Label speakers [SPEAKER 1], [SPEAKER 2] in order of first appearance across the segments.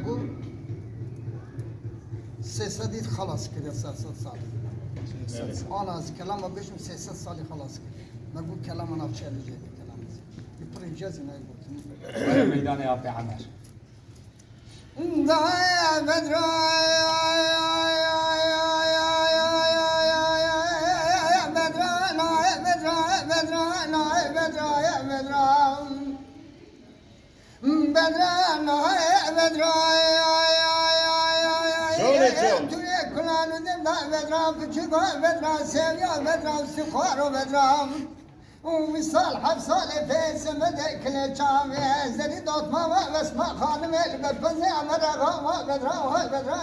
[SPEAKER 1] مگو 300 خلاص کرد 300 سال آن از کلام بهشون 300 سالی خلاص کرد مگو کلام انا چه لیجه کلام پروژه نه بود
[SPEAKER 2] میدان یا پیغمبر
[SPEAKER 1] دای بدر وصال حفصال في سمدك لشام زري دوت ماما بس ما خانم البفزي امر غاما بدرا بدرا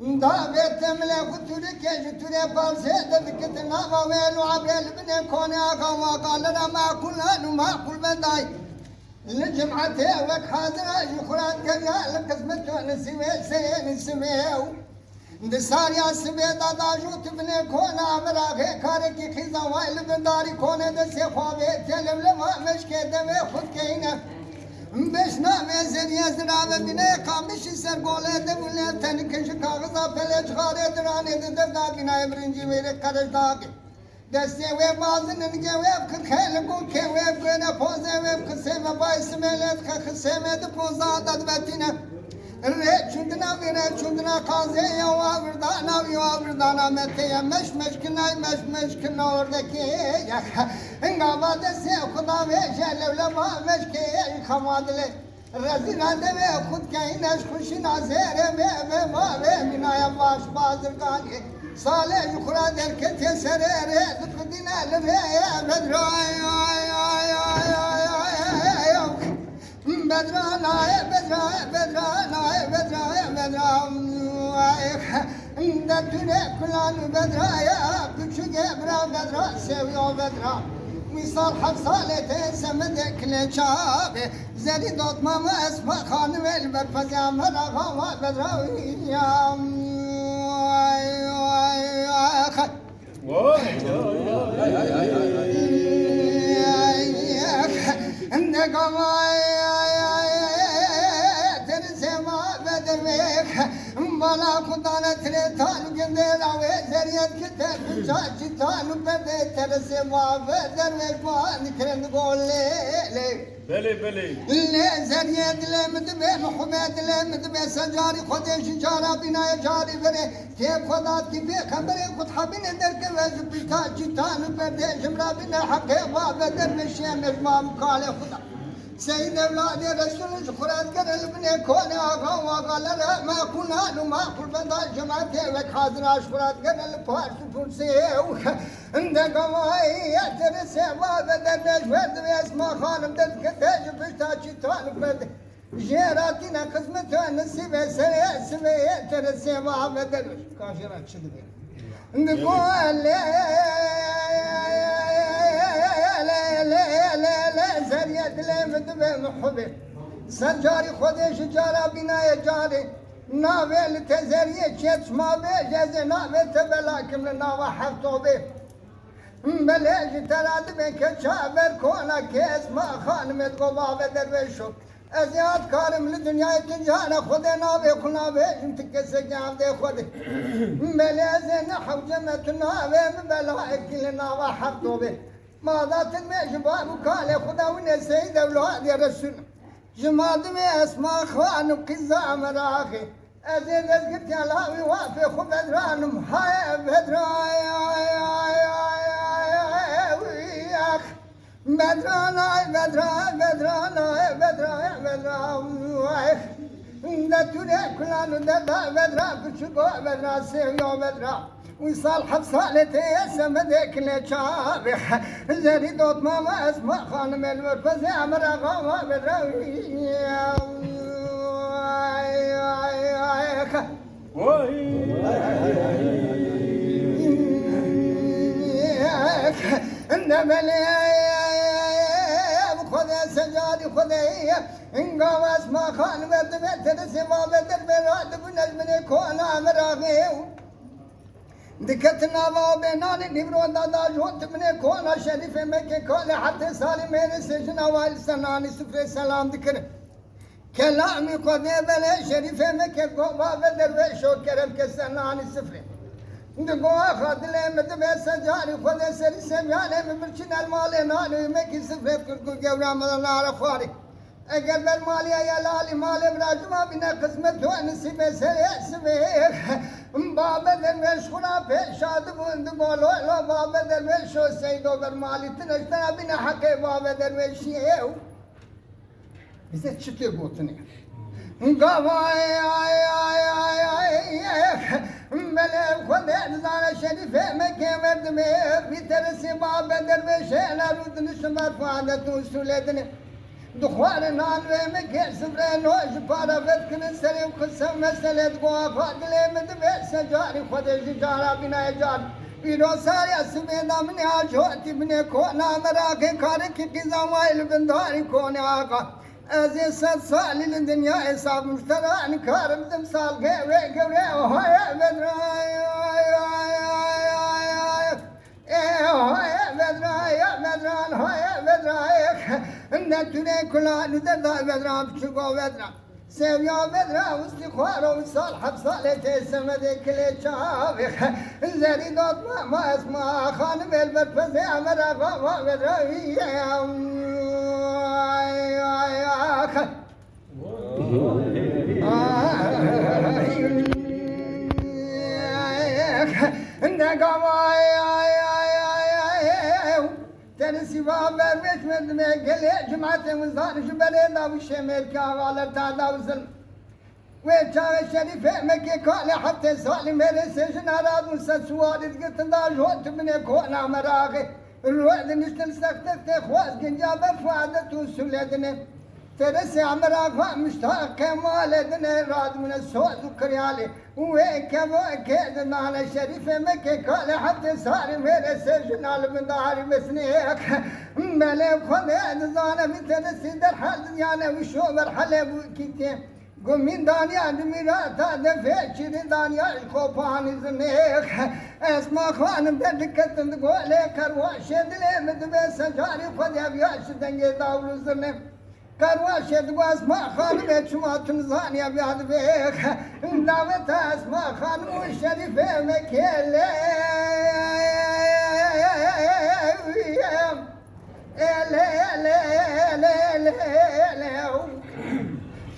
[SPEAKER 1] دابت ملك ترك تري بارسه دبكت ناما ويلو عبريل بن كوني اقام قال لنا ما كل ما كل بداي لجمعته وك حاضر القران كيا لقسمت نسمي سينسميو دسار يا سبي دادا جوت بن كونا مراغه كارك خزا وائل بنداري كونه دسه خوابه تلملما مشكه دمه خود كينه بشنا مزن يزرع ببني قامش سرقوله دبله تنكش كاغذا فلج خارج درانه دبدا بنا برنجي ميري قرش داغي دستي وي مازن نجي وي خيل كو كي وي بنا فوزه وي قسمه بايس ملت خسمه دبوزا دبتنا رچندنا ويرا چندنا قازي يا وردانا يا وردانا متي مش كنا وردكي يا انغا دسي خدا ويشل لما مشكي خمادله رزنا دمه خود كاينش خوشي نازر ما بنا يا باش بازر كاني صالح يخرا دركت سرر دقدنا لبه يا بدر بدرانا دتونه كلان بدرايا küçük ebra bedra seviyor bedra misal hafsalete semedek leçabe zeli dotmama esma hanım elbet pazamar ağama bedra ya ne gamay bana kudana tre talu gendela ve zeriyet kiter çaçi talu bebe terse muave derve kuan kren golle
[SPEAKER 2] بله
[SPEAKER 1] le zeriyet lemd be muhammed lemd be sajari khodesh jara bina jari bere ke khodat ki be khaber khud habine der ke ve bita çitalu bebe jimra bina hakke va beder me şemes mam kale khuda سيد أولاد رسول القرآن قال ابن كون آقا وقال لا ما كنا ما كل بدا جماعة وحاضر أشفرات قال الفارس فرسيه عندك واي ترسي ما بدر نجفرد باسم خانم دل كتاج بشتاج طالب بد جيراتنا قسمة نسيب سريع ترسي ما بدر كاشرات شدبي نقول لا زريت لمد بمحبه سجاري خودش جارا بناي جاري ناويل تزريه چت ما بجز ناويل تبلاكم ناوا حفتو به بلاج تراد بك شابر كونا كيس ما خانمت قبا بدرويشو ازياد كارم لدنيا تجانا خود ناوي خنا به انت كسه جام ده خود بلاز نحو جمت ناوي بلاك ناوا حفتو به ماذا تنمي شباب وكالي خدا ونسيد أولاد يا رسول جماد مي اسماء خوان وقزا مراخي أزيد أزقت يا لاوي وافي خو بدرانم هاي بدراي دتوني كلانو ددا بدرا كشكو بدرا سيو بدرا وصال حفصالتي سمدك لشابح زري دوت ماما اسمع خانم المرفز امر غاما بدرا إنما لي خذ سجاري خدي إن قواس ما خان بدمت ترسم بدر براد بنجمني كونا مراغيو دكتنا بابنان نبرو دادا جوت من كونا شريف مكة كونا حتى سالي मेरे سجن वाल सनानी सुफरे सलाम दिकर कलामी खुदे बले शरीफ मक्के को बाबे दरवेशो करम के सनानी सुफरे دقوا خادله متبس جاري خذ سر سمعنا من برشنا المال نالو مكي سفرت كل جورا مدنا عرفاري اگر المال يا لالي مال براجما بنا قسمت هو نصيب سري سبيخ باب درويش خنا شاد بند بولو لو باب درويش سيدو برمالي تنشتنا بنا حق باب درويش يو bize çıtı botunu Gavay ay ay ay ay Melev Kudel Zara Şerife Mekke verdimi Bir teresi babeder ve şeyler Udunu şımar faadet usuledini Duhvarı nan ve Mekke Sıfre noş para vetkinin serim kısım meselet Goa fadilemedi ve secari Kudel Zicara binaya car Biro sarya sübeda mine ajoti Bine kona merake kare ki zamayl bindari kone aga Aziz sad salil dünya hesab müşteran karım timsal gevre gevre hoya bedray hoya bedray bedran hoya bedray ne tüne kulan derda bedran çugo bedran sevya bedra istikhara usal habsale tesemede kile çavik zeri dotma ma esma khanım elber feze amera va bedray Tersi haber vermedim gele cemaatimiz şu beleda bu şemer kağalar tadavzın ve çağı şerife Mekke kale hatta salim meresejin aradın sa sualit gitanda jot bine kona meragi ruadın istel saktek te khwaz gencabe faadet usuledine tersi amraga müştaq kemal edine radmine soğuk kriyali ve keva kedana şerife Mekke kale hatta salim meresejin alim dar mesne melev khode zana bir tersi der hal yani ve şu merhale bu kite Gumin danya mirata defe çiri danya kopan izne esma khanım da dikkatin gole karva şedile medbe secari khode yaş denge davluzne karva şed esma khanım çumatın zaniya biad be davet esma khanım şerife mekele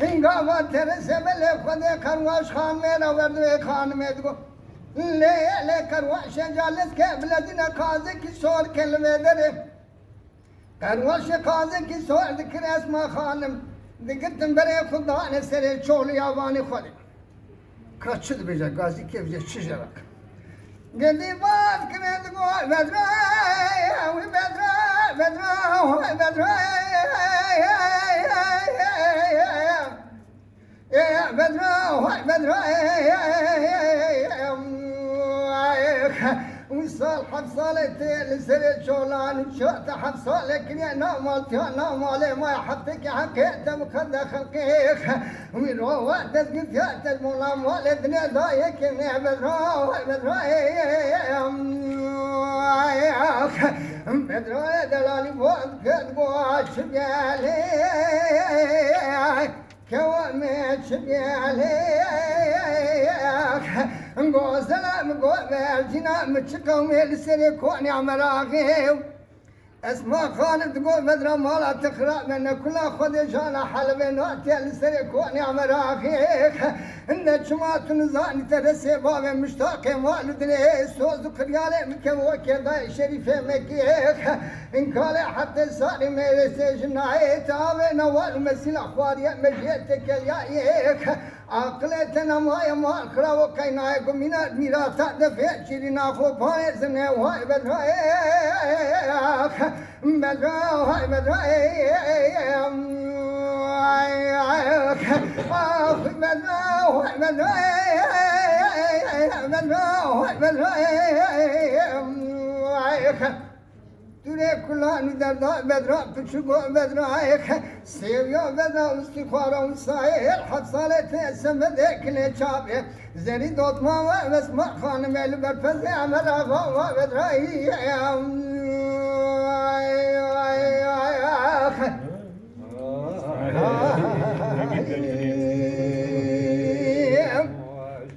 [SPEAKER 1] Ingava terese mele khode karwash khan mera verdu khan medgo le karwash jalis ke bladina kaze ki sor kelme dere karwash kaze ki sor dikr esma khanım diktim bere khuda ne sere çol yavani khode kaçdı beja gazi kevje çijarak gedi bad kredgo vedra vedra بدر وصال حبصالة لسرت شولان شوت حبصالك يا نامال يا نامال ما حبتك حكيت مخد خلقيك ومن هو تسقط يا تزمولا والدنا ضايك يا بدر بدر دلالي فوق كتبوا شبيالي كوامي شبياليك نقول سلام نقول جنا متشكومي لسري كوني عمراغي اسمع خالد تقول بدر مالا تقرا من كل خذ جانا حلبي نوتي لسري كوني عمراغيك ان جماعه نزاني ترسي باب مشتاق والدني سوز كريالي مكو كدا شريفه مكيك ان قال حتى صار ميري سجناي تاوي نوال مسيل اخباريه مجيتك يايك عقلتنا ما خرا وكاينايك ميرا تدفع شيرنا خو فايزنه واي بدرايك توري كلان دردا بدرا بتشقو بدرا هيك سيبيا بدرا استخارا وساير حصلت سمدك لشابه زني دوت ما واسمع خان مل برفز عمل فوا بدرا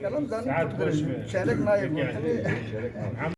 [SPEAKER 1] كلام زين شارك ما يقول